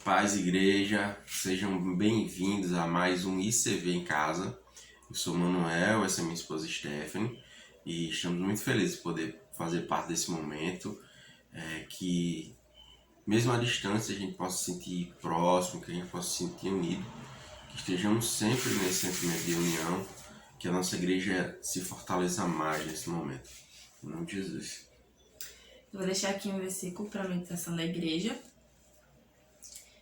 Paz, igreja, sejam bem-vindos a mais um ICV em casa. Eu sou o Manuel, essa é minha esposa Stephanie, e estamos muito felizes de poder fazer parte desse momento, que mesmo à distância a gente possa se sentir próximo, que a gente possa se sentir unido, que estejamos sempre nesse sentimento de união, que a nossa igreja se fortaleça mais nesse momento. Em nome de Jesus. Eu vou deixar aqui um versículo para a meditação da igreja.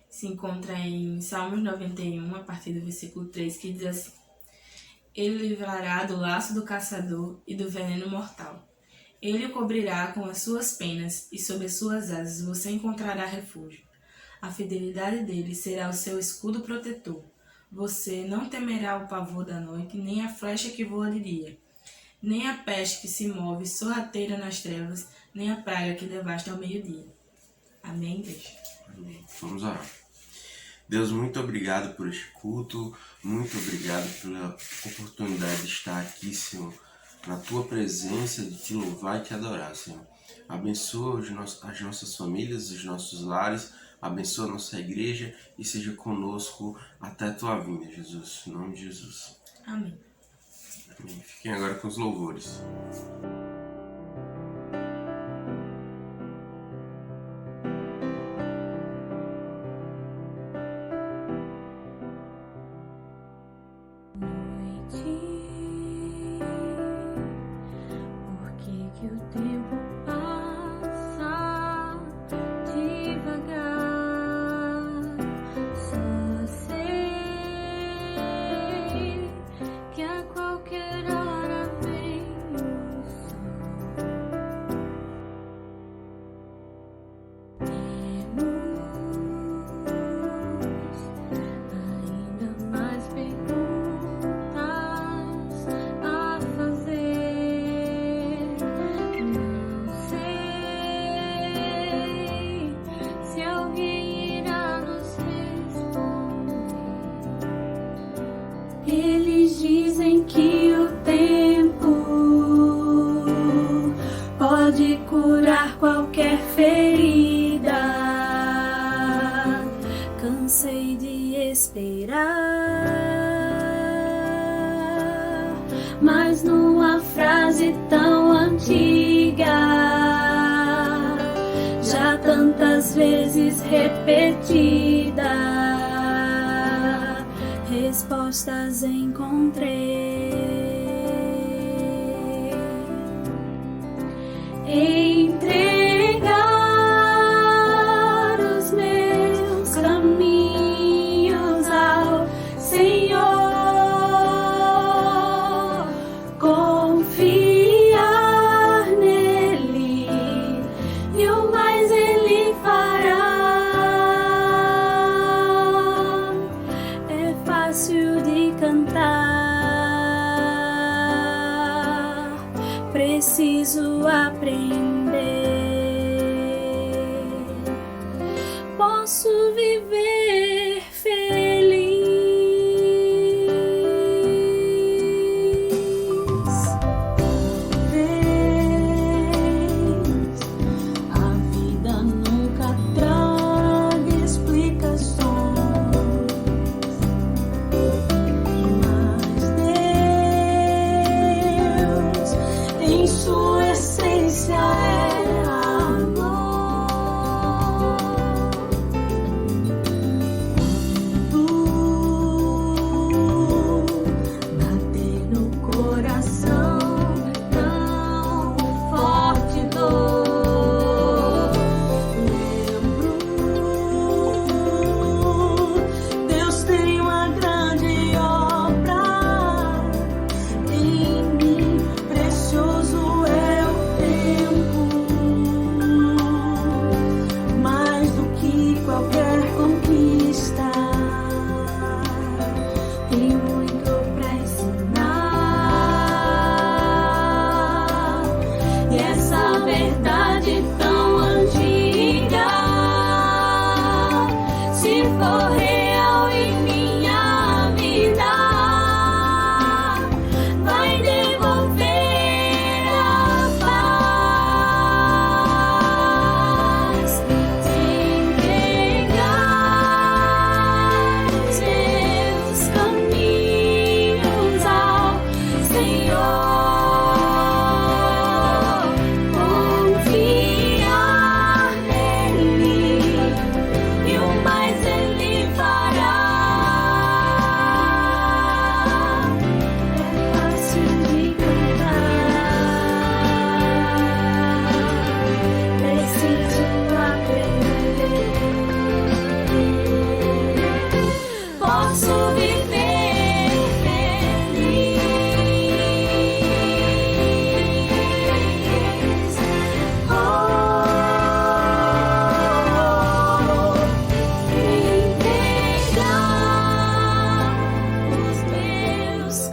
Se encontra em Salmos 91, a partir do versículo 3, que diz assim: Ele livrará do laço do caçador e do veneno mortal. Ele o cobrirá com as suas penas e sob as suas asas você encontrará refúgio. A fidelidade dele será o seu escudo protetor. Você não temerá o pavor da noite, nem a flecha que voa de dia, nem a peste que se move sorrateira nas trevas, nem a praga que devasta ao meio-dia. Amém, igreja? Amém. Vamos orar. Deus, muito obrigado por este culto, muito obrigado pela oportunidade de estar aqui, Senhor, na Tua presença, de Te louvar e Te adorar, Senhor. Abençoa as nossas famílias, os nossos lares, abençoa a nossa igreja e seja conosco até a Tua vinda, Jesus. Em nome de Jesus. Amém. Amém. Fiquem agora com os louvores. Eles dizem que o tempo pode curar qualquer ferida. Cansei de esperar, mas numa frase tão antiga, já tantas vezes repetida, respostas encontrei. Entregar os meus caminhos ao Senhor, confiar nele e o mais ele fará. É fácil de cantar, preciso aprender. Posso viver feliz. Vez, a vida nunca traga explicações, mas Deus, em sua essência,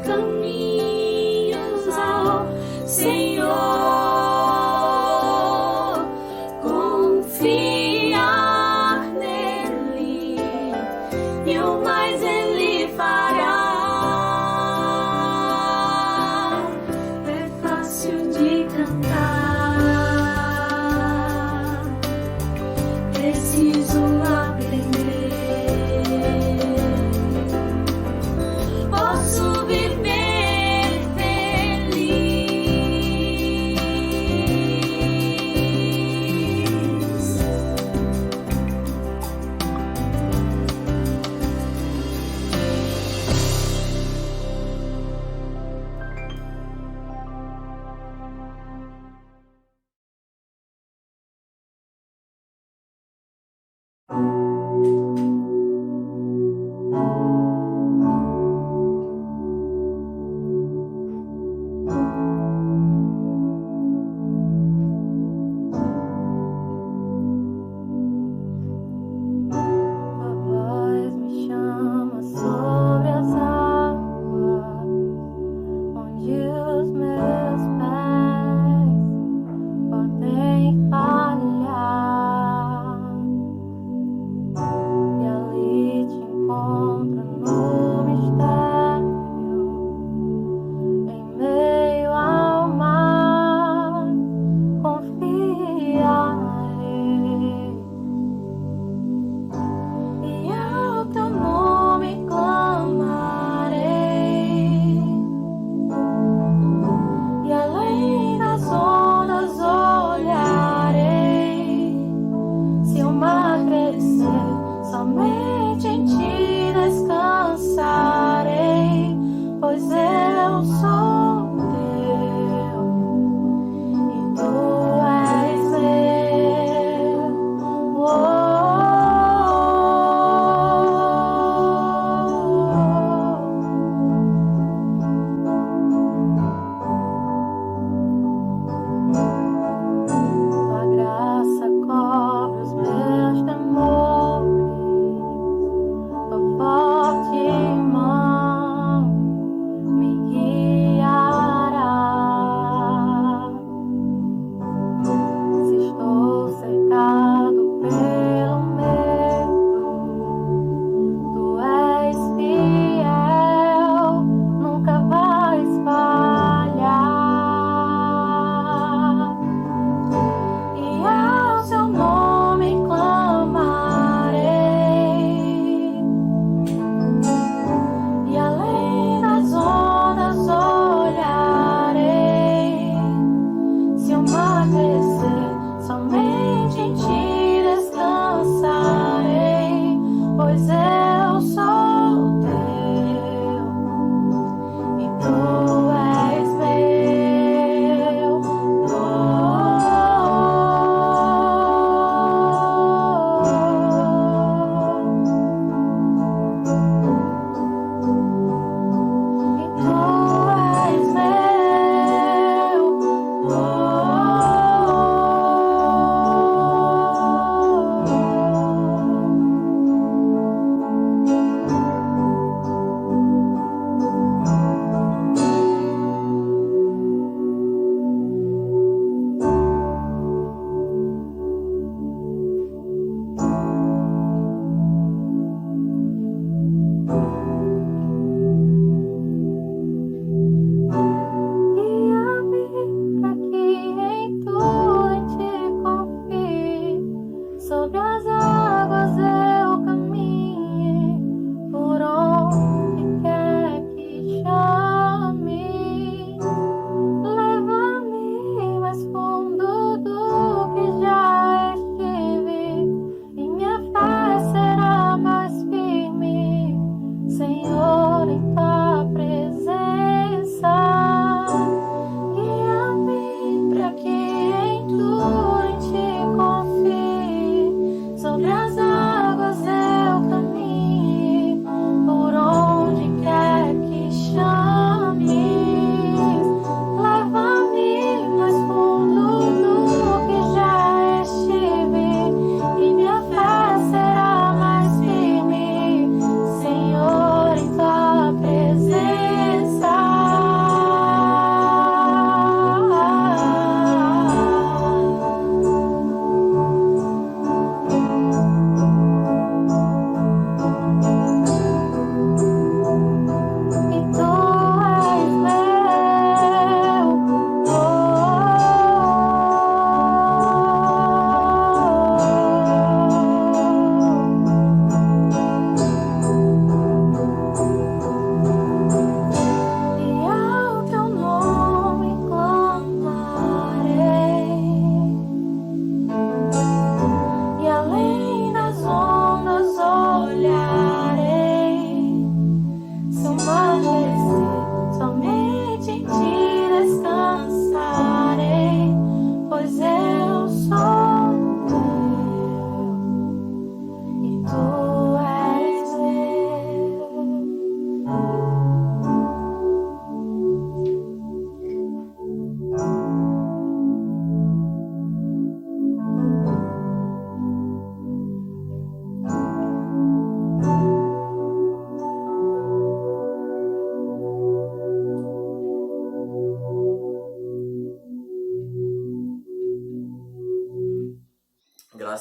caminhos ao Senhor, confiar nele e o mais ele fará. É fácil de cantar, preciso aprender. Posso viver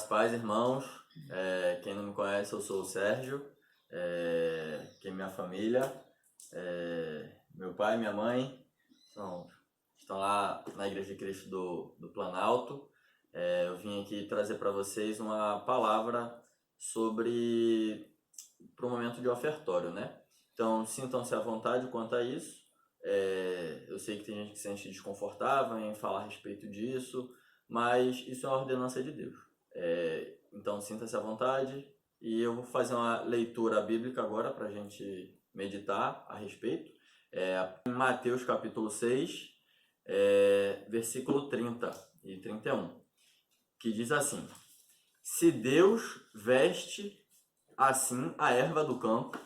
Graças e paz, irmãos. Quem não me conhece, eu sou o Sérgio. Quem é minha família, meu pai e minha mãe estão lá na Igreja de Cristo do Planalto. Eu vim aqui trazer para vocês uma palavra para o momento de ofertório, né? Então, sintam-se à vontade quanto a isso. Eu sei que tem gente que se sente desconfortável em falar a respeito disso, mas isso é uma ordenança de Deus. Então, sinta-se à vontade e eu vou fazer uma leitura bíblica agora para a gente meditar a respeito. Em Mateus capítulo 6, versículo 30 e 31, que diz assim: Se Deus veste assim a erva do campo,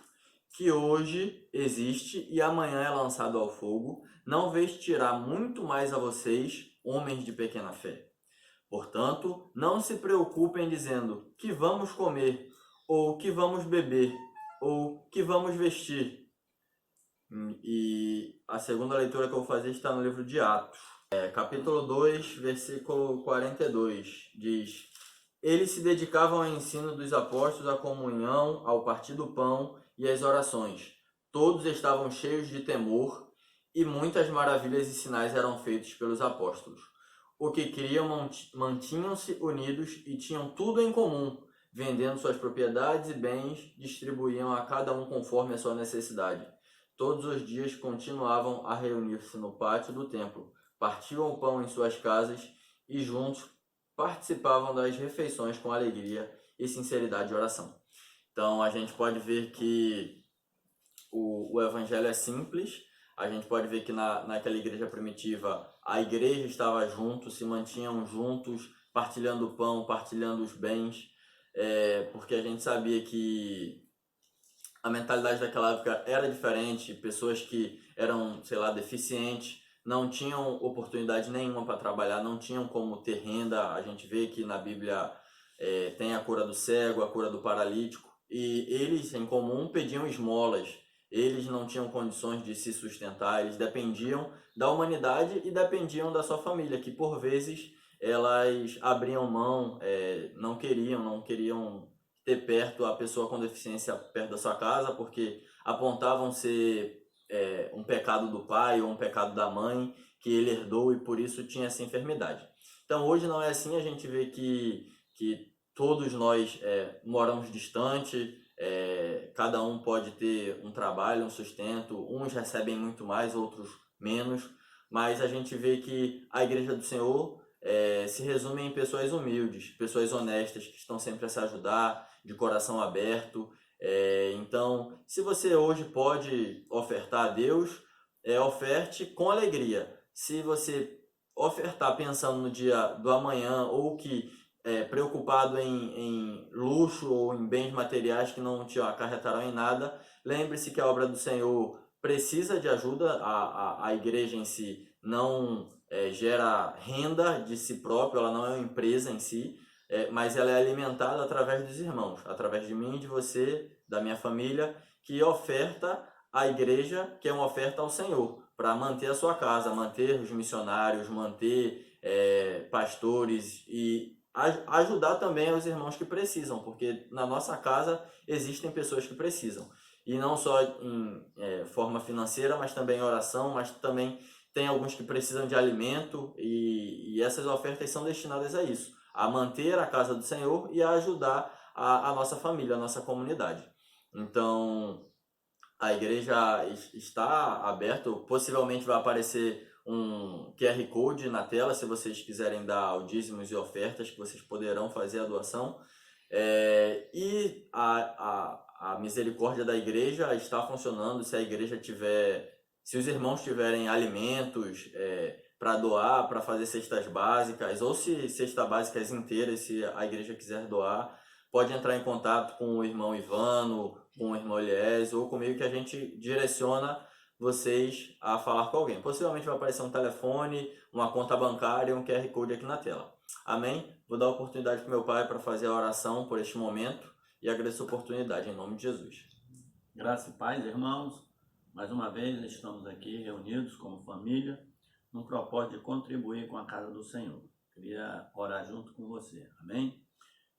que hoje existe e amanhã é lançado ao fogo, não vestirá muito mais a vocês, homens de pequena fé. Portanto, não se preocupem dizendo que vamos comer, ou que vamos beber, ou que vamos vestir. E a segunda leitura que eu vou fazer está no livro de Atos. Capítulo 2, versículo 42, diz: Eles se dedicavam ao ensino dos apóstolos, à comunhão, ao partir do pão e às orações. Todos estavam cheios de temor, e muitas maravilhas e sinais eram feitos pelos apóstolos. O que criam mantinham-se unidos e tinham tudo em comum, vendendo suas propriedades e bens, distribuíam a cada um conforme a sua necessidade. Todos os dias continuavam a reunir-se no pátio do templo, partiam o pão em suas casas e juntos participavam das refeições com alegria e sinceridade de oração. Então a gente pode ver que o evangelho é simples. A gente pode ver que naquela igreja primitiva a igreja estava junto, se mantinham juntos, partilhando o pão, partilhando os bens, porque a gente sabia que a mentalidade daquela época era diferente. Pessoas que eram, deficientes, não tinham oportunidade nenhuma para trabalhar, não tinham como ter renda. A gente vê que na Bíblia tem a cura do cego, a cura do paralítico, e eles em comum pediam esmolas. Eles não tinham condições de se sustentar, eles dependiam da humanidade e dependiam da sua família, que por vezes elas abriam mão, não queriam ter perto a pessoa com deficiência perto da sua casa, porque apontavam ser um pecado do pai ou um pecado da mãe que ele herdou e por isso tinha essa enfermidade. Então hoje não é assim. A gente vê que todos nós moramos distante, cada um pode ter um trabalho, um sustento, uns recebem muito mais, outros menos, mas a gente vê que a Igreja do Senhor se resume em pessoas humildes, pessoas honestas, que estão sempre a se ajudar, de coração aberto. Então, se você hoje pode ofertar a Deus, oferte com alegria. Se você ofertar pensando no dia do amanhã, ou que preocupado em luxo ou em bens materiais que não te acarretarão em nada, lembre-se que a obra do Senhor precisa de ajuda. A igreja em si não gera renda de si própria, ela não é uma empresa em si, mas ela é alimentada através dos irmãos, através de mim, de você, da minha família, que oferta à igreja, que é uma oferta ao Senhor, para manter a sua casa, manter os missionários, manter pastores e ajudar também os irmãos que precisam, porque na nossa casa existem pessoas que precisam, e não só em forma financeira, mas também em oração, mas também tem alguns que precisam de alimento, e essas ofertas são destinadas a isso, a manter a casa do Senhor e a ajudar a nossa família, a nossa comunidade. Então a igreja está aberta, possivelmente vai aparecer um QR Code na tela, se vocês quiserem dar dízimos e ofertas, que vocês poderão fazer a doação. E a misericórdia da igreja está funcionando. Se os irmãos tiverem alimentos para doar, para fazer cestas básicas, ou se cestas básicas inteiras, se a igreja quiser doar, pode entrar em contato com o irmão Ivano, com o irmão Eliés, ou comigo, que a gente direciona vocês a falar com alguém. Possivelmente vai aparecer um telefone, uma conta bancária e um QR Code aqui na tela. Amém? Vou dar a oportunidade para o meu pai para fazer a oração por este momento e agradeço a oportunidade em nome de Jesus. Graça e paz, irmãos. Mais uma vez estamos aqui reunidos como família, no propósito de contribuir com a casa do Senhor. Queria orar junto com você. Amém?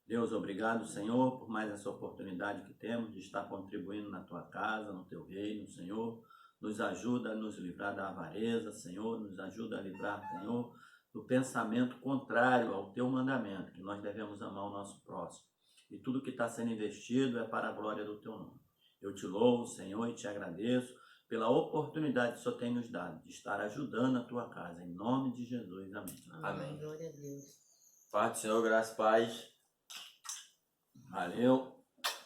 Deus, obrigado, Senhor, por mais essa oportunidade que temos de estar contribuindo na tua casa, no teu reino, Senhor. Nos ajuda a nos livrar da avareza, Senhor. Nos ajuda a livrar, Senhor, do pensamento contrário ao teu mandamento, que nós devemos amar o nosso próximo. E tudo que está sendo investido é para a glória do teu nome. Eu te louvo, Senhor, e te agradeço pela oportunidade que o Senhor tem nos dado de estar ajudando a tua casa. Em nome de Jesus, amém. Amém. Glória a Deus. Paz do Senhor, graça e paz. Valeu.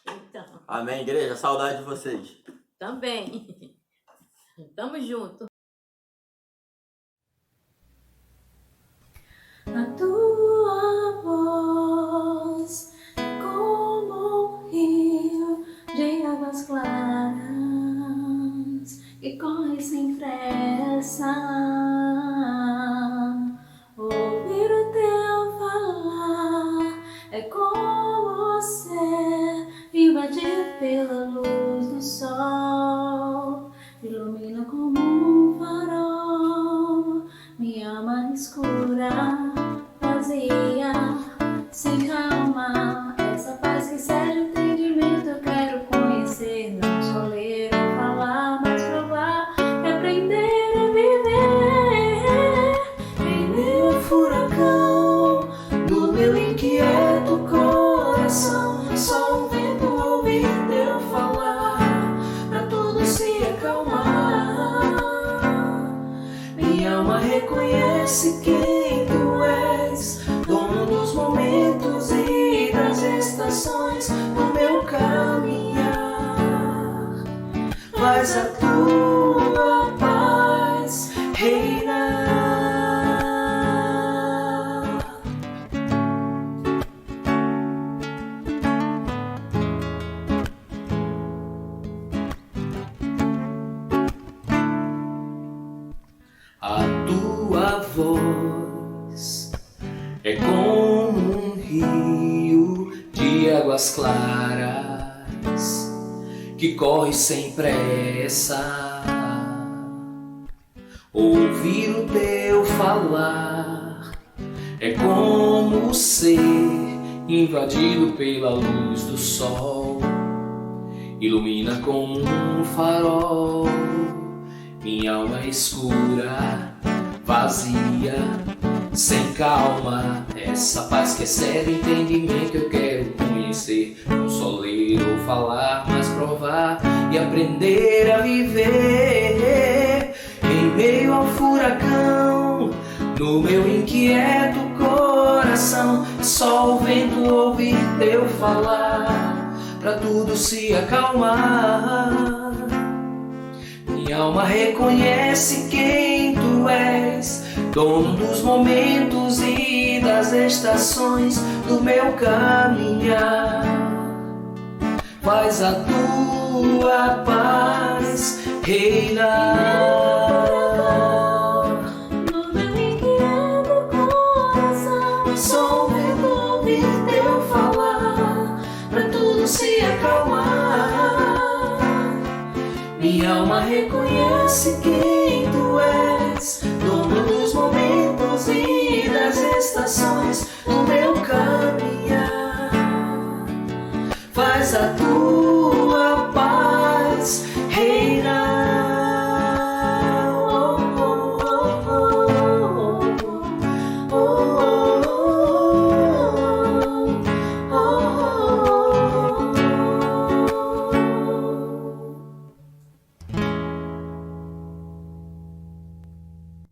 Então, Amém, igreja. Saudade de vocês. também. Tamo junto. A tua voz é como um rio de águas claras que corre sem pressa. Ouvir o teu falar é como ser invadido pela luz do sol, ilumina como um farol minha alma escura, vazia, sem calma. Essa paz que excede o entendimento eu quero conhecer, não só ler ou falar, mas provar e aprender a viver. Em meio ao furacão, no meu inquieto coração, só ouvindo ouvir teu falar, pra tudo se acalmar. Minha alma reconhece quem tu és, dono dos momentos e das estações do meu caminhar. Faz a tua paz reinar. A tua voz é como um rio de águas claras que corre sem pressa. Ouvir o teu falar é como ser invadido pela luz do sol, ilumina como um farol minha alma escura, vazia, sem calma. Essa paz que excede o entendimento eu quero conhecer, não só ler ou falar, mas provar e aprender a viver. Em meio ao furacão, no meu inquieto coração, só o vento ouvir teu falar, pra tudo se acalmar. Minha alma reconhece quem tu és, dono dos momentos e das estações do meu caminhar. Faz a tua paz reinar. No meu inquieto coração, só ouvindo ouvir teu falar, pra tudo se acalmar. Minha alma Reconhece quem tu és, dono dos momentos e das estações do meu caminhar. faz a tua paz reinar. Oh, oh, oh, oh, oh, oh,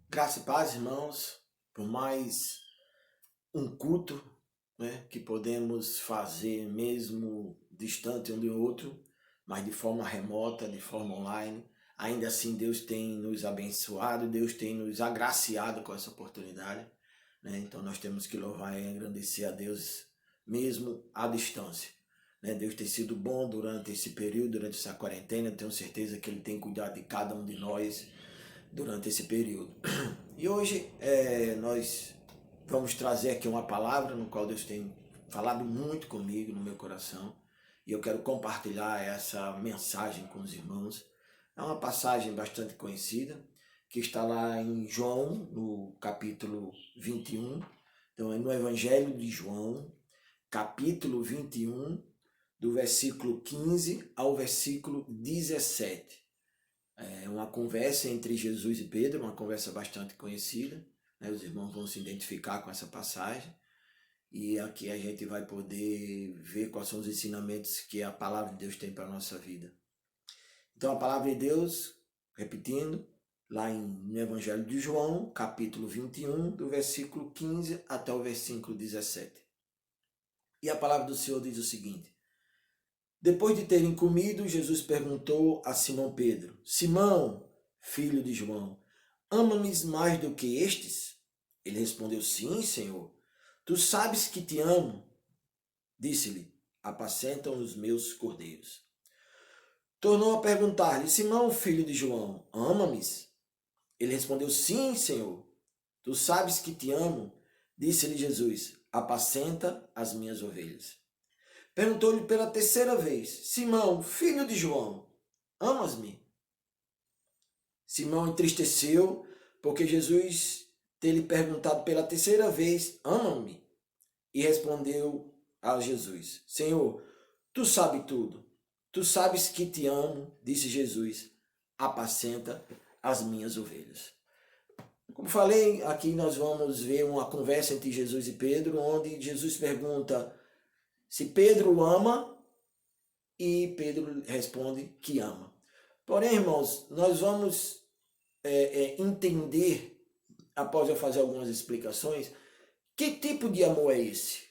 Graça e paz, irmãos, por mais um culto, né, que podemos fazer mesmo distante um do outro, mas de forma remota, de forma online. Ainda assim, Deus tem nos abençoado, Deus tem nos agraciado com essa oportunidade, né? Então nós temos que louvar e agradecer a Deus mesmo à distância, né? Deus tem sido bom durante esse período, durante essa quarentena. Eu tenho certeza que Ele tem cuidado de cada um de nós durante esse período. E hoje nós vamos trazer aqui uma palavra no qual Deus tem falado muito comigo no meu coração, e eu quero compartilhar essa mensagem com os irmãos. É uma passagem bastante conhecida, que está lá em João, no capítulo 21, então é no Evangelho de João, capítulo 21, do versículo 15 ao versículo 17. É uma conversa entre Jesus e Pedro, uma conversa bastante conhecida, né? Os irmãos vão se identificar com essa passagem. E aqui a gente vai poder ver quais são os ensinamentos que a palavra de Deus tem para a nossa vida. Então, a palavra de Deus, repetindo, lá no Evangelho de João, capítulo 21, do versículo 15 até o versículo 17. E a palavra do Senhor diz o seguinte: depois de terem comido, Jesus perguntou a Simão Pedro: Simão, filho de João, ama-me mais do que estes? Ele respondeu: sim, Senhor. Tu sabes que te amo. Disse-lhe: apacentam os meus cordeiros. Tornou a perguntar-lhe: Simão, filho de João, ama-me? Ele respondeu: sim, Senhor. Tu sabes que te amo. Disse-lhe Jesus: apacenta as minhas ovelhas. Perguntou-lhe pela terceira vez: Simão, filho de João, amas-me? Simão entristeceu, porque Jesus ter lhe perguntado pela terceira vez: ama-me? E respondeu a Jesus: Senhor, tu sabes tudo. Tu sabes que te amo, disse Jesus: apacenta as minhas ovelhas. Como falei, aqui nós vamos ver uma conversa entre Jesus e Pedro, onde Jesus pergunta se Pedro ama, e Pedro responde que ama. Porém, irmãos, nós vamos entender, após eu fazer algumas explicações, que tipo de amor é esse?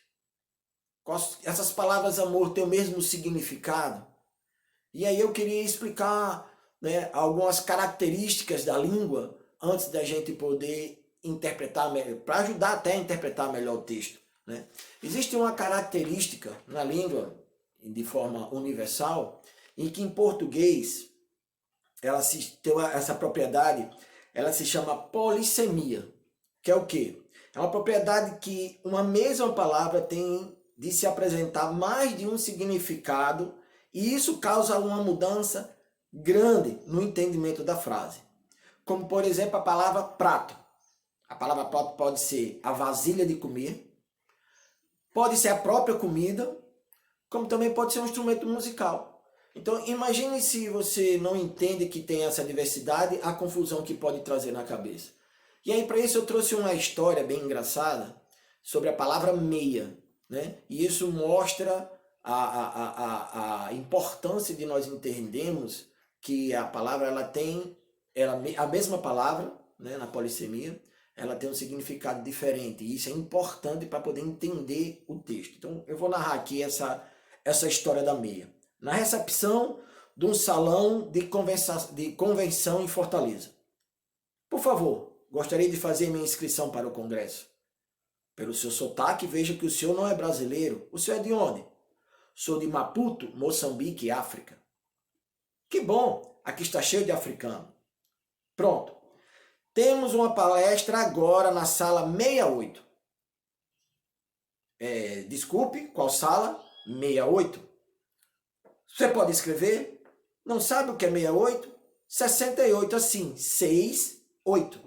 Essas palavras amor têm o mesmo significado? E aí eu queria explicar, né, algumas características da língua antes da gente poder interpretar, para ajudar até a interpretar melhor o texto. Né? Existe uma característica na língua, de forma universal, em que em português essa propriedade ela se chama polissemia, que é o quê? É uma propriedade que uma mesma palavra tem de se apresentar mais de um significado, e isso causa uma mudança grande no entendimento da frase. Como, por exemplo, a palavra prato. A palavra prato pode ser a vasilha de comer, pode ser a própria comida, como também pode ser um instrumento musical. Então, imagine se você não entende que tem essa diversidade, a confusão que pode trazer na cabeça. E aí, para isso, eu trouxe uma história bem engraçada sobre a palavra meia, né? E isso mostra a importância de nós entendermos que a palavra a mesma palavra, né, na polissemia, ela tem um significado diferente. E isso é importante para poder entender o texto. Então, eu vou narrar aqui essa história da meia. Na recepção de um salão de convenção em Fortaleza. Por favor, gostaria de fazer minha inscrição para o congresso. Pelo seu sotaque, vejo que o senhor não é brasileiro. O senhor é de onde? Sou de Maputo, Moçambique, África. Que bom, aqui está cheio de africano. Pronto. Temos uma palestra agora na sala 68. Desculpe, qual sala? 68. Você pode escrever? Não sabe o que é 68? 68, assim, 6, 8.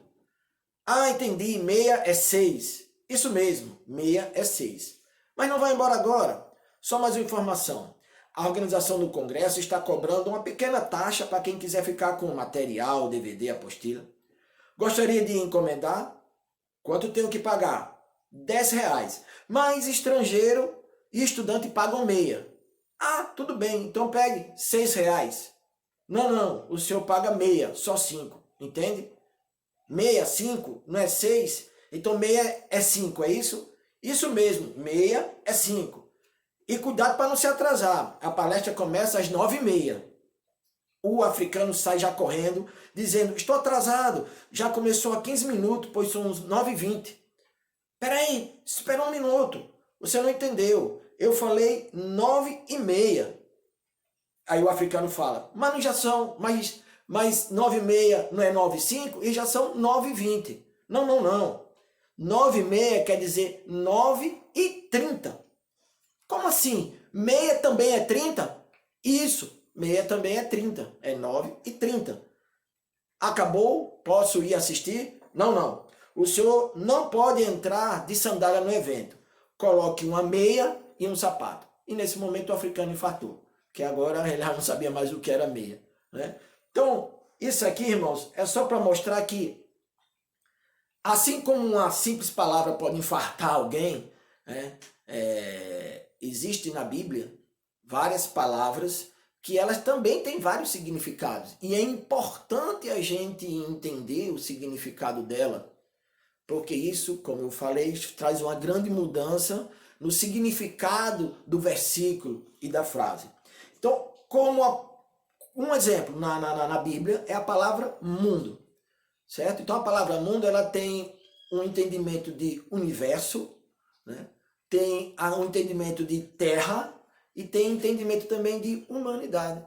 Ah, entendi, meia é 6. Isso mesmo, meia é 6. Mas não vai embora agora. Só mais uma informação. A organização do congresso está cobrando uma pequena taxa para quem quiser ficar com material, DVD, apostila. Gostaria de encomendar? Quanto tenho que pagar? R$10. Mas estrangeiro e estudante pagam meia. Ah, tudo bem, então pegue R$6. Não, o senhor paga meia, só 5, entende? Meia, 5, não é 6, então meia é 5, é isso? Isso mesmo, meia é 5. E cuidado para não se atrasar, a palestra começa às 9h30. O africano sai já correndo, dizendo, estou atrasado, já começou há 15 minutos, pois são 9h20. Peraí, espera um minuto, você não entendeu, eu falei 9h30. Aí o africano fala, mas já são, mas 9h30 não é 9h05 e já são 9h20. Não. 9h30 quer dizer 9h30. Como assim? Meia também é 30? Isso, meia também é 30. É 9h30. Acabou? Posso ir assistir? Não. O senhor não pode entrar de sandália no evento. Coloque uma meia e um sapato. E nesse momento o africano infartou, que agora ele já não sabia mais o que era meia, né? Então, isso aqui, irmãos, é só para mostrar que, assim como uma simples palavra pode infartar alguém, né, existe na Bíblia várias palavras que elas também têm vários significados. E é importante a gente entender o significado dela, porque isso, como eu falei, traz uma grande mudança no significado do versículo e da frase. Então, como um exemplo na Bíblia é a palavra mundo, certo? Então a palavra mundo ela tem um entendimento de universo, né? Tem um entendimento de terra e tem entendimento também de humanidade.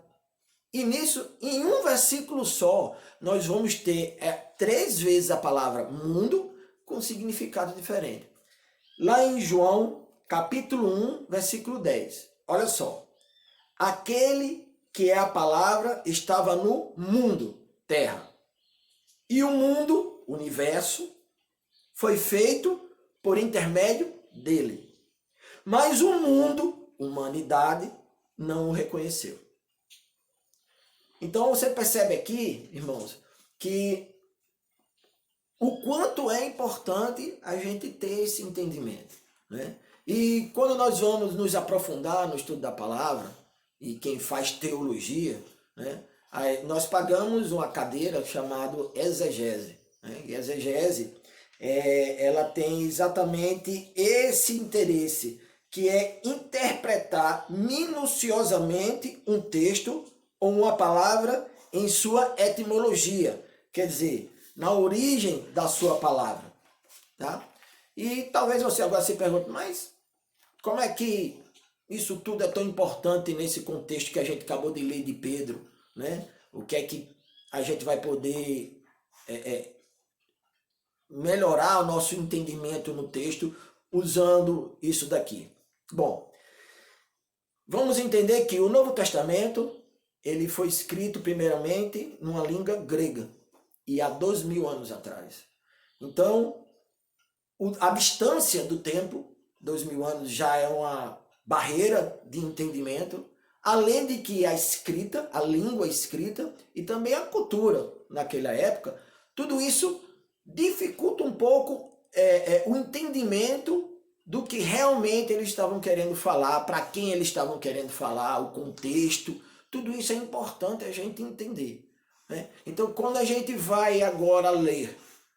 E nisso, em um versículo só, nós vamos ter 3 vezes a palavra mundo com significado diferente. Lá em João, capítulo 1, versículo 10. Olha só. Aquele que é a palavra estava no mundo, terra. E o mundo, universo, foi feito por intermédio dele. Mas o mundo, humanidade, não o reconheceu. Então você percebe aqui, irmãos, que o quanto é importante a gente ter esse entendimento, né? E quando nós vamos nos aprofundar no estudo da palavra, e quem faz teologia, né, nós pagamos uma cadeira chamada exegese, né? E a exegese, ela tem exatamente esse interesse, que é interpretar minuciosamente um texto ou uma palavra em sua etimologia, quer dizer, na origem da sua palavra, tá? E talvez você agora se pergunte, mas como é que isso tudo é tão importante nesse contexto que a gente acabou de ler de Pedro, né? O que é que a gente vai poder melhorar o nosso entendimento no texto usando isso daqui? Bom, vamos entender que o Novo Testamento ele foi escrito primeiramente numa língua grega e há 2000 anos atrás. Então, a distância do tempo, 2000 anos, já é uma barreira de entendimento, além de que a escrita, a língua escrita e também a cultura naquela época, tudo isso dificulta um pouco o entendimento do que realmente eles estavam querendo falar, para quem eles estavam querendo falar, o contexto, tudo isso é importante a gente entender, né? Então, quando a gente vai agora ler,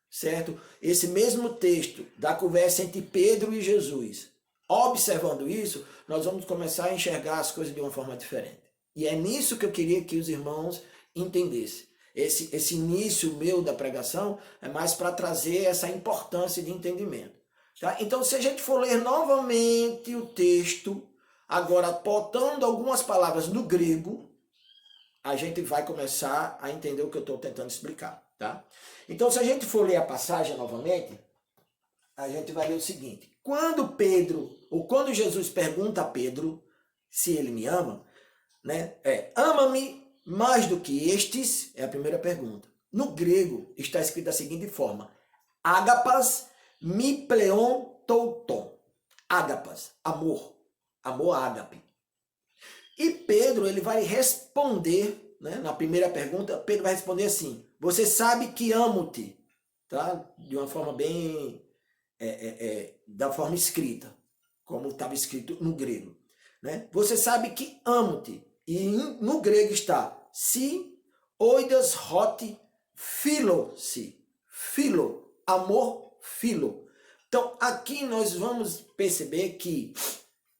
certo? Esse mesmo texto da conversa entre Pedro e Jesus, observando isso, nós vamos começar a enxergar as coisas de uma forma diferente. E é nisso que eu queria que os irmãos entendessem. Esse início meu da pregação é mais para trazer essa importância de entendimento. Tá? Então, se a gente for ler novamente o texto, agora botando algumas palavras no grego, a gente vai começar a entender o que eu estou tentando explicar. Tá? Então, se a gente for ler a passagem novamente, a gente vai ler o seguinte. Quando Jesus pergunta a Pedro se ele me ama, né? Ama-me mais do que estes, é a primeira pergunta. No grego está escrito da seguinte forma: ágapas mi pleon touton. Ágapas, amor. Amor ágape. E Pedro, ele vai responder, né? Na primeira pergunta, Pedro vai responder assim: você sabe que amo-te, tá? De uma forma bem da forma escrita, como estava escrito no grego, né? Você sabe que amo-te. E no grego está si oidas hoti philo-si. Philo, amor, philo. Então, aqui nós vamos perceber que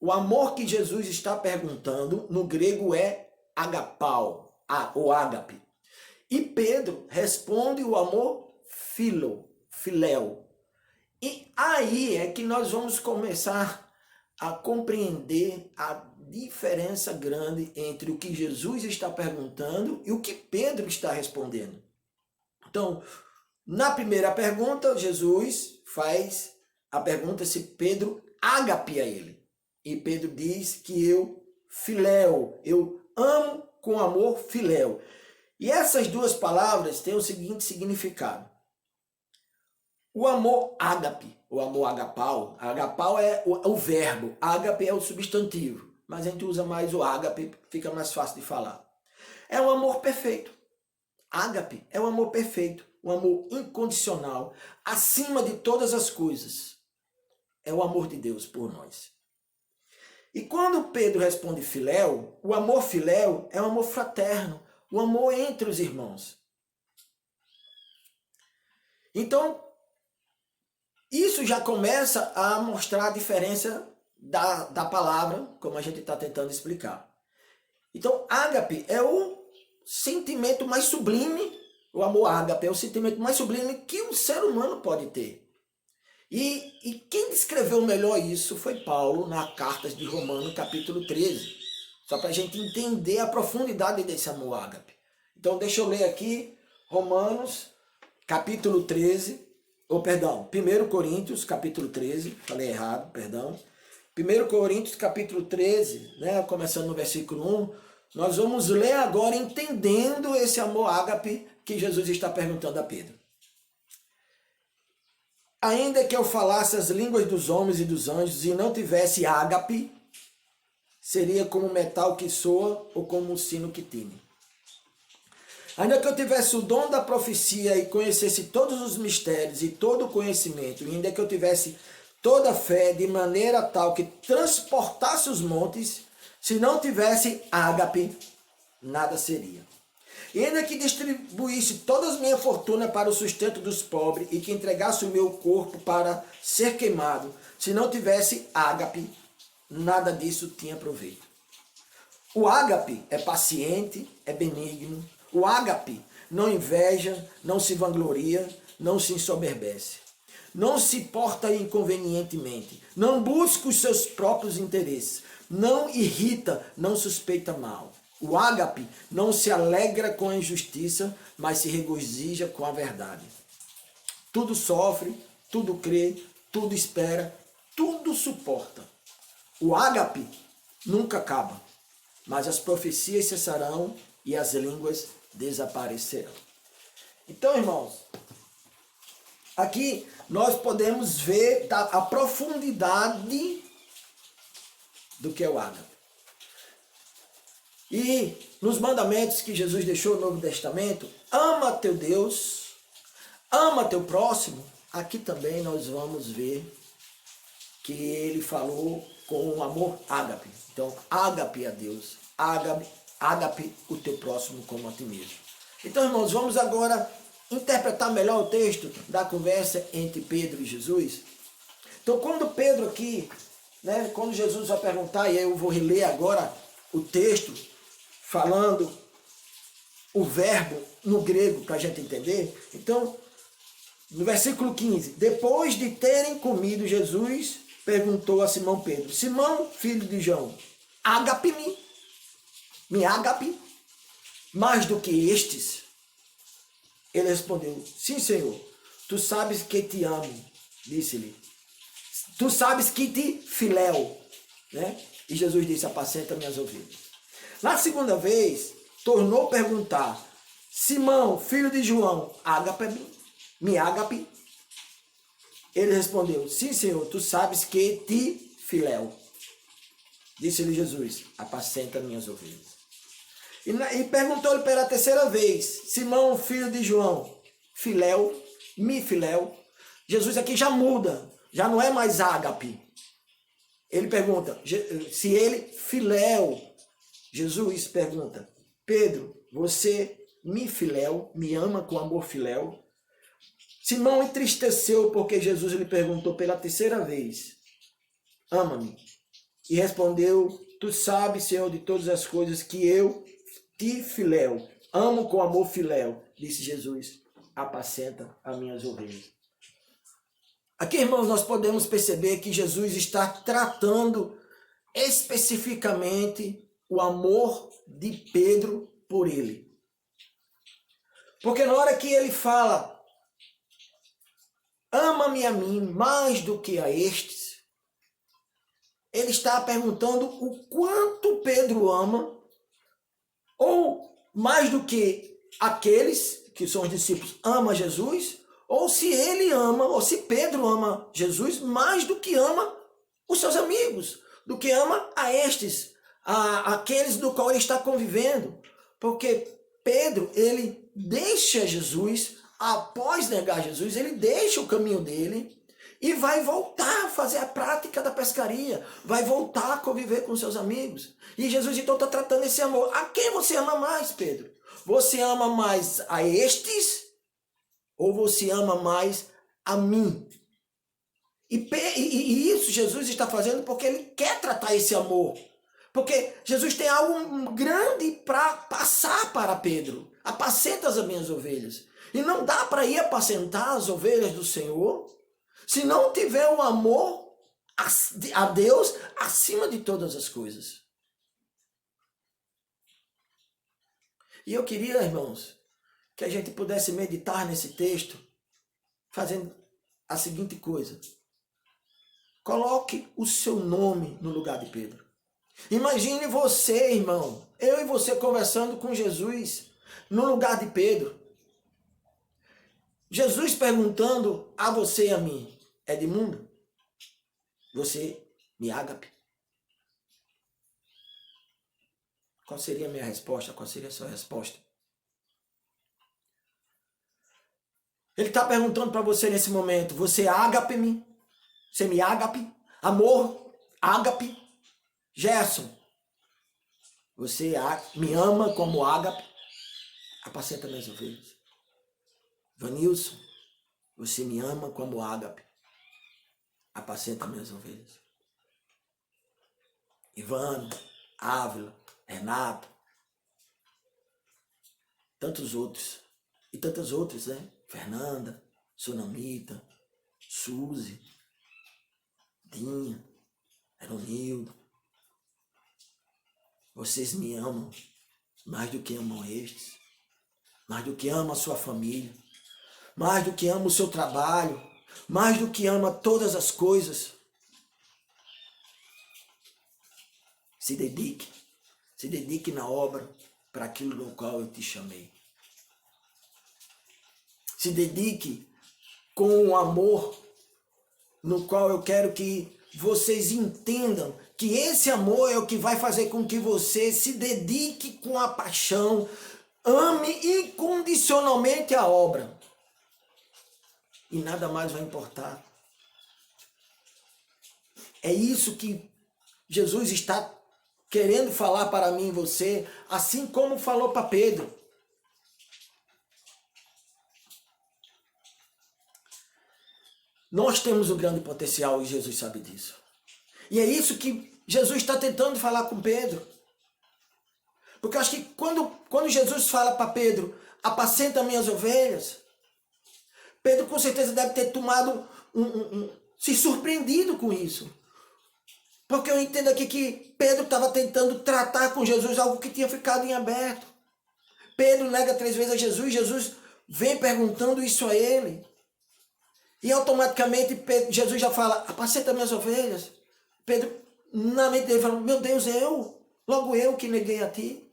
o amor que Jesus está perguntando no grego é agapau, ou ágape. E Pedro responde o amor filéu. E aí é que nós vamos começar a compreender a diferença grande entre o que Jesus está perguntando e o que Pedro está respondendo. Então, na primeira pergunta, Jesus faz a pergunta se Pedro agapia ele. E Pedro diz que eu amo com amor filéu. E essas duas palavras têm o seguinte significado. O amor ágape, o amor agapau. Agapau é o verbo, ágape é o substantivo. Mas a gente usa mais o ágape, fica mais fácil de falar. É um amor perfeito. Ágape é o amor perfeito, o amor incondicional, acima de todas as coisas. É o amor de Deus por nós. E quando Pedro responde filéu, o amor filéu é um amor fraterno, o amor entre os irmãos. Então, isso já começa a mostrar a diferença da palavra, como a gente está tentando explicar. Então, ágape é o sentimento mais sublime, o amor ágape é o sentimento mais sublime que um ser humano pode ter. E quem descreveu melhor isso foi Paulo, na Cartas de Romanos, capítulo 13. Só para a gente entender a profundidade desse amor ágape. Então, deixa eu ler aqui, Romanos, capítulo 13, 1 Coríntios, capítulo 13, falei errado, perdão. 1 Coríntios, capítulo 13, né, começando no versículo 1, nós vamos ler agora entendendo esse amor ágape que Jesus está perguntando a Pedro. Ainda que eu falasse as línguas dos homens e dos anjos e não tivesse ágape, seria como metal que soa ou como um sino que tine. Ainda que eu tivesse o dom da profecia e conhecesse todos os mistérios e todo o conhecimento, e ainda que eu tivesse toda a fé de maneira tal que transportasse os montes, se não tivesse ágape, nada seria. E ainda que distribuísse toda a minha fortuna para o sustento dos pobres e que entregasse o meu corpo para ser queimado, se não tivesse ágape, nada disso tinha proveito. O ágape é paciente, é benigno. O ágape não inveja, não se vangloria, não se ensoberbece. Não se porta inconvenientemente, não busca os seus próprios interesses, não irrita, não suspeita mal. O ágape não se alegra com a injustiça, mas se regozija com a verdade. Tudo sofre, tudo crê, tudo espera, tudo suporta. O ágape nunca acaba, mas as profecias cessarão e as línguas desaparecerão. Então, irmãos, aqui nós podemos ver a profundidade do que é o ágape. E nos mandamentos que Jesus deixou no Novo Testamento, ama teu Deus, ama teu próximo, aqui também nós vamos ver que ele falou com um amor ágape. Então, ágape a Deus, ágape o teu próximo como a ti mesmo. Então, irmãos, vamos agora interpretar melhor o texto da conversa entre Pedro e Jesus. Então, quando Pedro aqui, né, quando Jesus vai perguntar, e eu vou reler agora o texto, falando o verbo no grego para a gente entender. Então, no versículo 15, depois de terem comido, Jesus perguntou a Simão Pedro, Simão, filho de João, ágape-me, me ágape, mais do que estes? Ele respondeu, sim, Senhor, tu sabes que te amo, disse-lhe. Tu sabes que te filéu, né? E Jesus disse, apacenta minhas ovelhas. Na segunda vez, tornou a perguntar, Simão, filho de João, ágape-me, me ágape? Ele respondeu, sim, Senhor, tu sabes que te filéu. Disse-lhe Jesus, apacenta minhas ovelhas. E perguntou-lhe pela terceira vez, Simão, filho de João, filéu, me filéu. Jesus aqui já muda, já não é mais ágape. Ele pergunta, se ele filéu, Jesus pergunta, Pedro, você me filéu, me ama com amor filéu? Simão entristeceu porque Jesus lhe perguntou pela terceira vez, ama-me? E respondeu, tu sabes, Senhor, de todas as coisas que eu te filéu, amo com amor filéu. Disse Jesus, apacenta as minhas ovelhas. Aqui, irmãos, nós podemos perceber que Jesus está tratando especificamente o amor de Pedro por ele. Porque na hora que ele fala, ama-me a mim mais do que a estes, ele está perguntando o quanto Pedro ama, ou mais do que aqueles que são os discípulos, ama Jesus, ou se ele ama, ou se Pedro ama Jesus mais do que ama os seus amigos, do que ama a estes, aqueles do qual ele está convivendo. Porque Pedro, ele deixa Jesus, após negar Jesus, ele deixa o caminho dele e vai voltar a fazer a prática da pescaria, vai voltar a conviver com seus amigos. E Jesus então está tratando esse amor. A quem você ama mais, Pedro? Você ama mais a estes ou você ama mais a mim? E isso Jesus está fazendo porque ele quer tratar esse amor. Porque Jesus tem algo grande para passar para Pedro. Apacenta as minhas ovelhas. E não dá para ir apacentar as ovelhas do Senhor se não tiver o amor a Deus acima de todas as coisas. E eu queria, irmãos, que a gente pudesse meditar nesse texto fazendo a seguinte coisa. Coloque o seu nome no lugar de Pedro. Imagine você, irmão, eu e você conversando com Jesus no lugar de Pedro. Jesus perguntando a você e a mim, Edmundo, você me ágape? Qual seria a minha resposta? Qual seria a sua resposta? Ele está perguntando para você nesse momento, você ágape-me? Você me ágape? Amor, ágape? Gerson, você me ama como ágape? Apacenta minhas ovelhas. Vanilson, você me ama como ágape? Apacenta minhas ovelhas. Ivana, Ávila, Renato, tantos outros. E tantas outras, né? Fernanda, Sonamita, Suzy, Dinha, Eronildo. Vocês me amam mais do que amam estes, mais do que amam a sua família, mais do que amam o seu trabalho, mais do que ama todas as coisas. Se dedique na obra para aquilo no qual eu te chamei. Se dedique com o amor no qual eu quero que vocês entendam que esse amor é o que vai fazer com que você se dedique com a paixão, ame incondicionalmente a obra. E nada mais vai importar. É isso que Jesus está querendo falar para mim e você, assim como falou para Pedro. Nós temos um grande potencial e Jesus sabe disso. E é isso que Jesus está tentando falar com Pedro. Porque eu acho que quando Jesus fala para Pedro, apacenta minhas ovelhas, Pedro com certeza deve ter tomado se surpreendido com isso. Porque eu entendo aqui que Pedro estava tentando tratar com Jesus algo que tinha ficado em aberto. Pedro nega 3 vezes a Jesus, Jesus vem perguntando isso a ele. E automaticamente Jesus já fala, apacenta minhas ovelhas. Pedro, na mente dele, fala, meu Deus, logo eu que neguei a ti.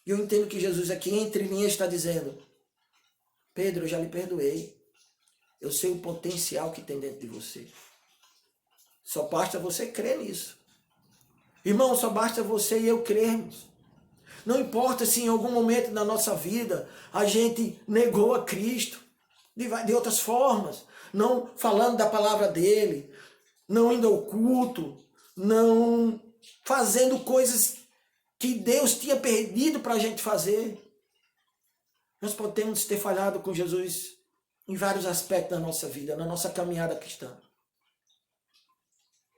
E eu entendo que Jesus aqui, entre linhas, está dizendo, Pedro, eu já lhe perdoei. Eu sei o potencial que tem dentro de você. Só basta você crer nisso. Irmão, só basta você e eu crermos. Não importa se em algum momento da nossa vida a gente negou a Cristo. De outras formas, não falando da palavra dele, não indo ao culto, não fazendo coisas que Deus tinha perdido para a gente fazer. Nós podemos ter falhado com Jesus em vários aspectos da nossa vida, na nossa caminhada cristã.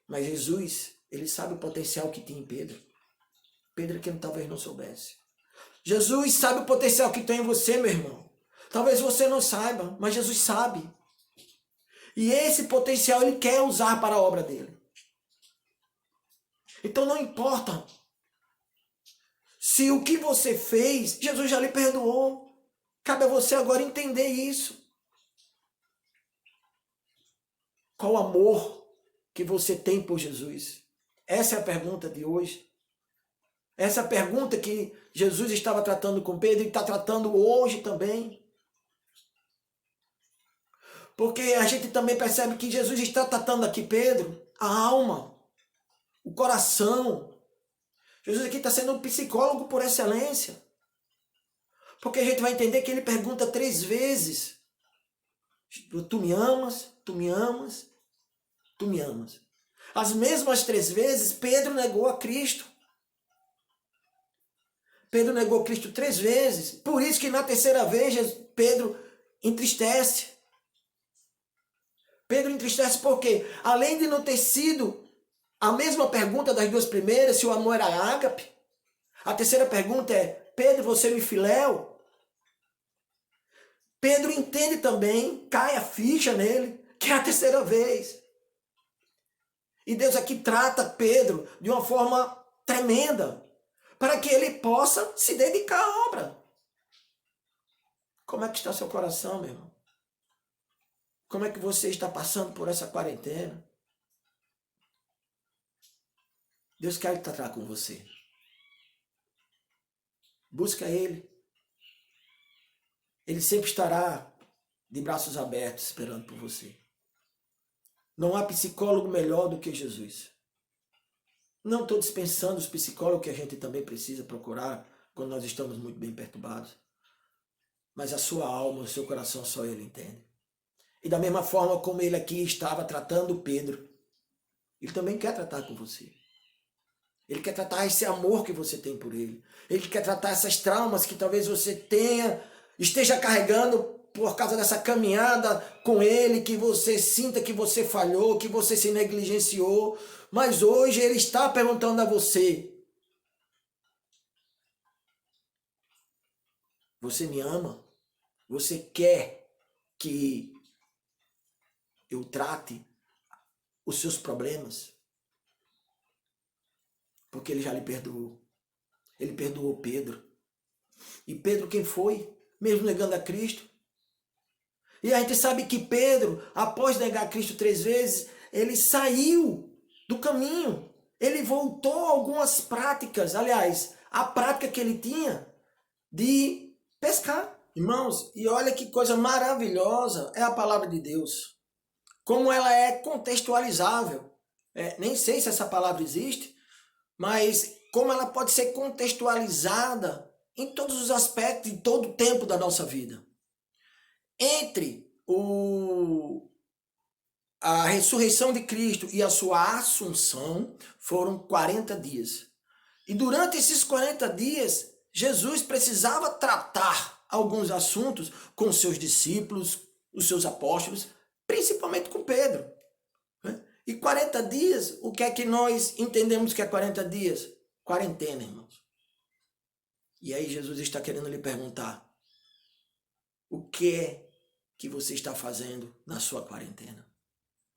Mas Jesus, ele sabe o potencial que tinha em Pedro. Pedro que talvez não soubesse. Jesus sabe o potencial que tem em você, meu irmão. Talvez você não saiba, mas Jesus sabe. E esse potencial ele quer usar para a obra dele. Então não importa se o que você fez, Jesus já lhe perdoou. Cabe a você agora entender isso. Qual amor que você tem por Jesus? Essa é a pergunta de hoje. Essa é a pergunta que Jesus estava tratando com Pedro e está tratando hoje também. Porque a gente também percebe que Jesus está tratando aqui Pedro, a alma, o coração. Jesus aqui está sendo um psicólogo por excelência. Porque a gente vai entender que ele pergunta 3 vezes. Tu me amas? Tu me amas? Tu me amas? As mesmas 3 vezes Pedro negou a Cristo. Pedro negou Cristo 3 vezes. Por isso que na 3ª vez Pedro entristece. Pedro entristece porque, além de não ter sido a mesma pergunta das 2 primeiras, se o amor era ágape, a 3ª pergunta é, Pedro, você me filéu? Pedro entende também, cai a ficha nele, que é a 3ª vez. E Deus aqui trata Pedro de uma forma tremenda, para que ele possa se dedicar à obra. Como é que está seu coração, meu irmão? Como é que você está passando por essa quarentena? Deus quer tratar com você. Busca Ele. Ele sempre estará de braços abertos esperando por você. Não há psicólogo melhor do que Jesus. Não estou dispensando os psicólogos que a gente também precisa procurar quando nós estamos muito bem perturbados. Mas a sua alma, o seu coração, só Ele entende. E da mesma forma como Ele aqui estava tratando Pedro, Ele também quer tratar com você. Ele quer tratar esse amor que você tem por Ele. Ele quer tratar essas traumas que talvez você esteja carregando por causa dessa caminhada com Ele, que você sinta que você falhou, que você se negligenciou. Mas hoje Ele está perguntando a você: você me ama? Você quer que eu trate os seus problemas? Porque Ele já lhe perdoou. Ele perdoou Pedro. E Pedro quem foi? Mesmo negando a Cristo. E a gente sabe que Pedro, após negar Cristo 3 vezes, ele saiu do caminho. Ele voltou a algumas práticas. Aliás, a prática que ele tinha de pescar. Irmãos, e olha que coisa maravilhosa é a palavra de Deus. Como ela é contextualizável. Nem sei se essa palavra existe, mas como ela pode ser contextualizada em todos os aspectos, em todo o tempo da nossa vida. Entre a ressurreição de Cristo e a sua assunção foram 40 dias. E durante esses 40 dias, Jesus precisava tratar alguns assuntos com seus discípulos, os seus apóstolos, principalmente com Pedro. E 40 dias, o que é que nós entendemos que é 40 dias? Quarentena, irmãos. E aí Jesus está querendo lhe perguntar: o que é que você está fazendo na sua quarentena?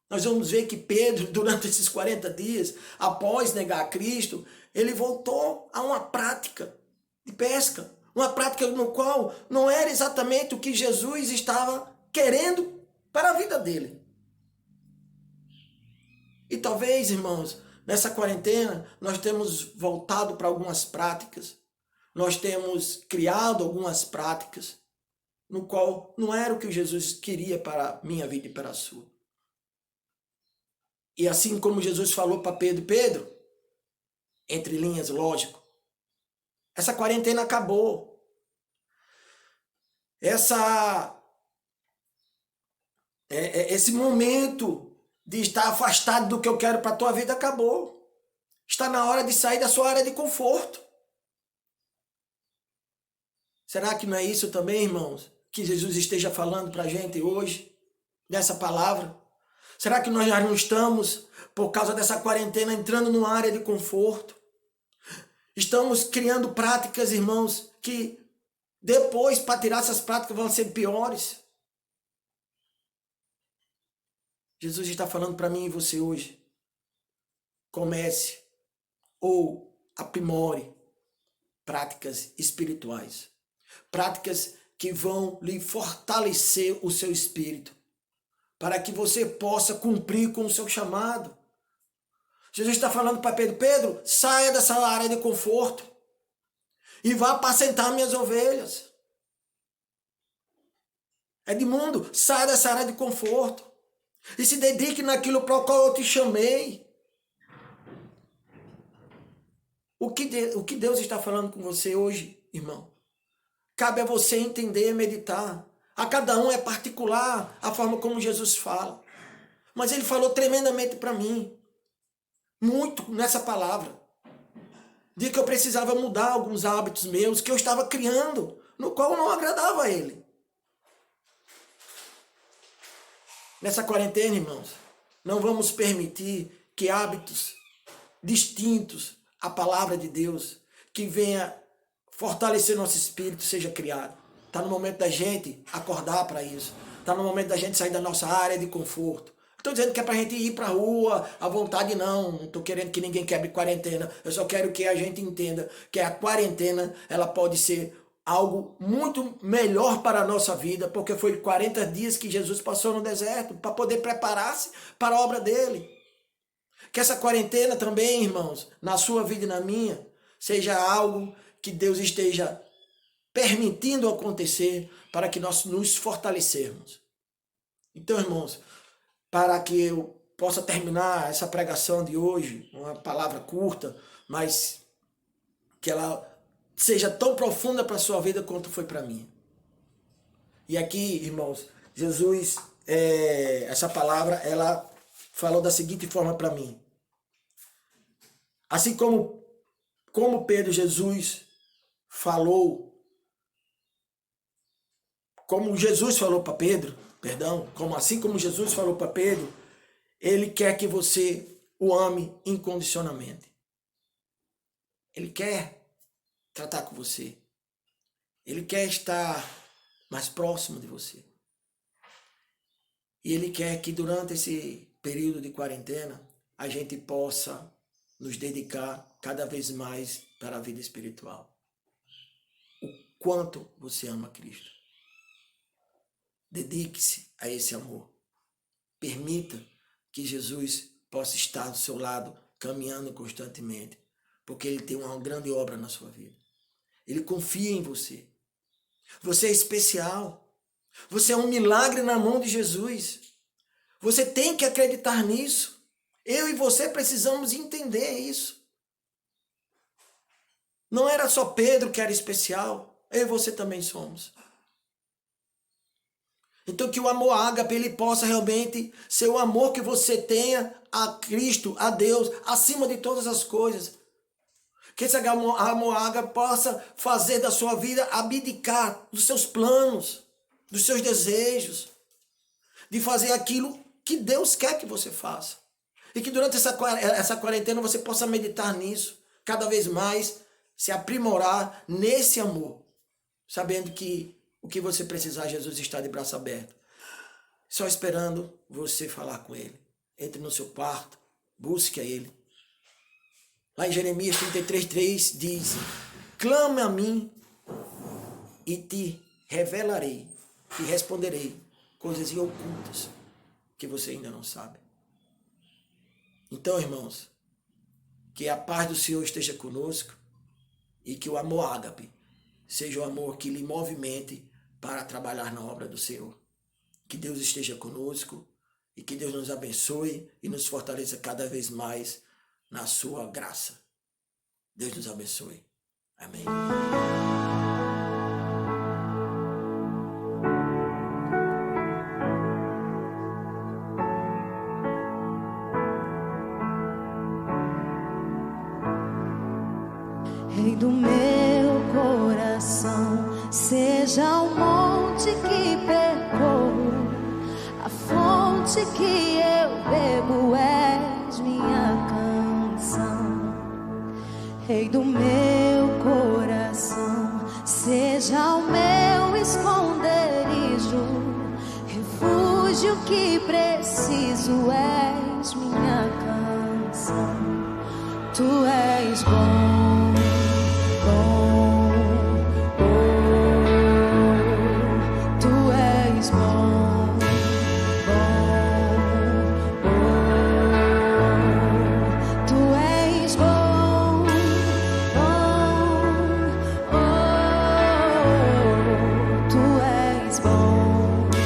Nós vamos ver que Pedro, durante esses 40 dias, após negar a Cristo, ele voltou a uma prática de pesca. Uma prática no qual não era exatamente o que Jesus estava querendo para a vida dele. E talvez, irmãos, nessa quarentena, nós temos voltado para algumas práticas. Nós temos criado algumas práticas no qual não era o que Jesus queria para a minha vida e para a sua. E assim como Jesus falou para Pedro, Pedro, entre linhas, lógico, essa quarentena acabou. Esse momento de estar afastado do que eu quero para a tua vida acabou. Está na hora de sair da sua área de conforto. Será que não é isso também, irmãos, que Jesus esteja falando para a gente hoje, nessa palavra? Será que nós já não estamos, por causa dessa quarentena, entrando numa área de conforto? Estamos criando práticas, irmãos, que depois, para tirar essas práticas, vão ser piores. Jesus está falando para mim e você hoje. Comece ou aprimore práticas espirituais. Práticas que vão lhe fortalecer o seu espírito, para que você possa cumprir com o seu chamado. Jesus está falando para Pedro: Pedro, saia dessa área de conforto e vá apacentar minhas ovelhas. Edmundo, saia dessa área de conforto e se dedique naquilo para o qual eu te chamei. O que Deus está falando com você hoje, irmão? Cabe a você entender e meditar. A cada um é particular a forma como Jesus fala. Mas ele falou tremendamente para mim. Muito nessa palavra. De que eu precisava mudar alguns hábitos meus que eu estava criando, no qual não agradava a ele. Nessa quarentena, irmãos, não vamos permitir que hábitos distintos à palavra de Deus, que venha fortalecer nosso espírito, seja criado. Está no momento da gente acordar para isso. Está no momento da gente sair da nossa área de conforto. Estou dizendo que é para a gente ir para a rua à vontade, não. Não estou querendo que ninguém quebre quarentena. Eu só quero que a gente entenda que a quarentena ela pode ser algo muito melhor para a nossa vida, porque foi 40 dias que Jesus passou no deserto para poder preparar-se para a obra dele. Que essa quarentena também, irmãos, na sua vida e na minha, seja algo que Deus esteja permitindo acontecer para que nós nos fortalecermos. Então, irmãos, para que eu possa terminar essa pregação de hoje, uma palavra curta, mas que ela seja tão profunda para a sua vida quanto foi para mim. E aqui, irmãos, Jesus, essa palavra, ela falou da seguinte forma para mim. Assim como Pedro, Jesus falou, como Jesus falou para Pedro, assim como Jesus falou para Pedro, ele quer que você o ame incondicionalmente. Ele quer tratar com você. Ele quer estar mais próximo de você. E ele quer que durante esse período de quarentena a gente possa nos dedicar cada vez mais para a vida espiritual. O quanto você ama Cristo. Dedique-se a esse amor. Permita que Jesus possa estar do seu lado, caminhando constantemente, porque ele tem uma grande obra na sua vida. Ele confia em você. Você é especial. Você é um milagre na mão de Jesus. Você tem que acreditar nisso. Eu e você precisamos entender isso. Não era só Pedro que era especial. Eu e você também somos. Então que o amor ágape ele possa realmente ser o amor que você tenha a Cristo, a Deus, acima de todas as coisas. Que esse amor ágape possa fazer da sua vida abdicar dos seus planos, dos seus desejos, de fazer aquilo que Deus quer que você faça. E que durante essa quarentena você possa meditar nisso, cada vez mais se aprimorar nesse amor, sabendo que o que você precisar, Jesus está de braço aberto, só esperando você falar com Ele. Entre no seu quarto, busque a Ele. Lá em Jeremias 33:3 diz: clame a mim e te revelarei, te responderei coisas ocultas que você ainda não sabe. Então, irmãos, que a paz do Senhor esteja conosco e que o amor ágape seja o amor que lhe movimente para trabalhar na obra do Senhor. Que Deus esteja conosco e que Deus nos abençoe e nos fortaleça cada vez mais na sua graça. Deus nos abençoe. Amém. Rei do meu coração, seja o monte que percorro, a fonte que eu bebo és minha canção. Rei do meu coração, seja o meu esconderijo, refúgio que preciso és minha canção. Tu és bom, bom, oh, tu és bom, bom, oh, tu és bom, bom, oh, tu és bom.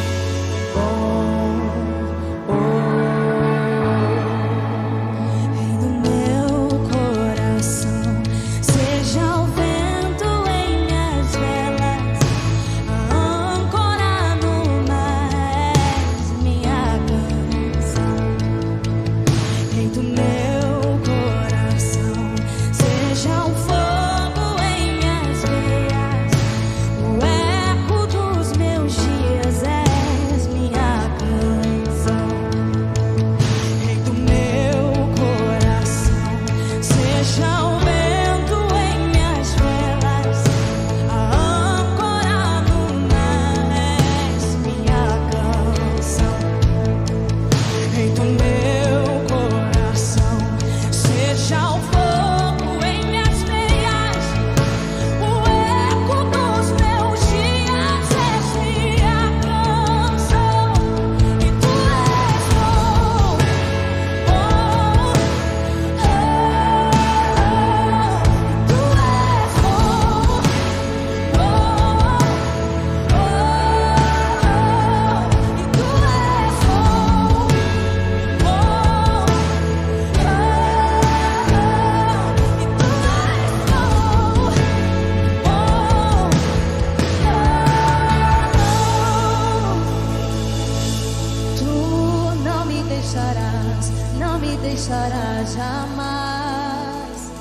deixarás, não me deixarás jamais.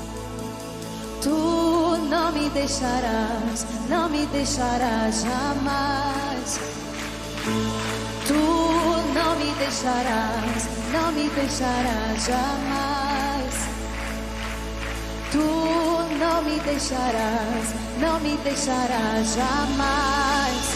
Tu não me deixarás, não me deixarás jamais. Tu não me deixarás, não me deixarás jamais. Tu não me deixarás, não me deixarás jamais.